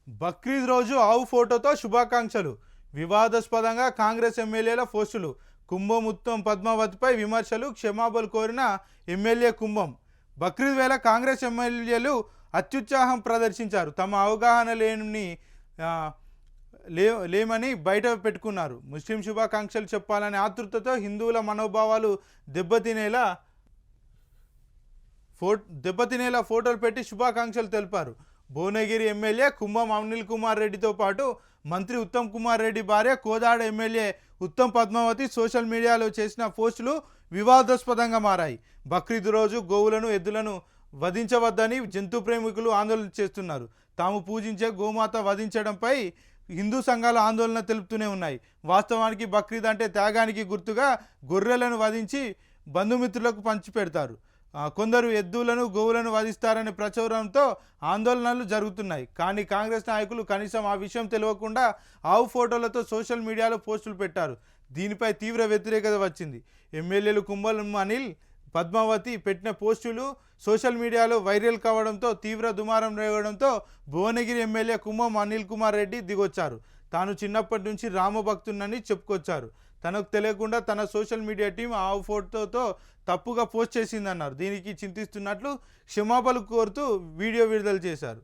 బక్రీద్ రోజు ఆవు ఫోటోతో శుభాకాంక్షలు. వివాదాస్పదంగా కాంగ్రెస్ ఎమ్మెల్యేల పోస్టులు. కుంభం ఉత్తమ్ పద్మావతిపై విమర్శలు, క్షమాపణలు కోరిన ఎమ్మెల్యే కుంభం. బక్రీద్ వేళ కాంగ్రెస్ ఎమ్మెల్యేలు అత్యుత్సాహం ప్రదర్శించారు. తమ అవగాహన ఆ, లేమని బయట పెట్టుకున్నారు. ముస్లిం శుభాకాంక్షలు చెప్పాలనే ఆతృతతో హిందువుల మనోభావాలు దెబ్బతినేలా ఫోటోలు పెట్టి శుభాకాంక్షలు తెలిపారు. భువనగిరి ఎమ్మెల్యే కుంభం అనిల్ కుమార్ రెడ్డితో పాటు మంత్రి ఉత్తమ్ కుమార్ రెడ్డి భార్య కోదాడ ఎమ్మెల్యే ఉత్తమ్ పద్మావతి సోషల్ మీడియాలో చేసిన పోస్టులు వివాదాస్పదంగా మారాయి. బక్రీద్ రోజు గోవులను, ఎద్దులను వధించవద్దని జంతు ప్రేమికులు ఆందోళన చేస్తున్నారు. తాము పూజించే గోమాత వధించడంపై హిందూ సంఘాలు ఆందోళన తెలుపుతూనే ఉన్నాయి. వాస్తవానికి బక్రీద్ అంటే త్యాగానికి గుర్తుగా గొర్రెలను వధించి బంధుమిత్రులకు పంచిపెడతారు. కొందరు ఎద్దులను, గోవులను వధిస్తారనే ప్రచారంతో ఆందోళనలు జరుగుతున్నాయి. కానీ కాంగ్రెస్ నాయకులు కనీసం ఆ విషయం తెలియకుండా ఆవు ఫోటోలతో సోషల్ మీడియాలో పోస్టులు పెట్టారు. దీనిపై తీవ్ర వ్యతిరేకత వచ్చింది. ఎమ్మెల్యేలు కుంభం అనిల్, పద్మావతి పెట్టిన పోస్టులు సోషల్ మీడియాలో వైరల్ కావడంతో తీవ్ర దుమారం రేగడంతో భువనగిరి ఎమ్మెల్యే కుంభం అనిల్ కుమార్ రెడ్డి దిగొచ్చారు. తాను చిన్నప్పటి నుంచి రామభక్తునని చెప్పుకొచ్చారు. తనకు తెలియకుండా తన సోషల్ మీడియా టీం ఆ ఫోటోతో తప్పుగా పోస్ట్ చేసిందన్నారు. దీనికి చింతిస్తున్నట్లు క్షమాపణలు కోరుతూ వీడియో విడుదల చేశారు.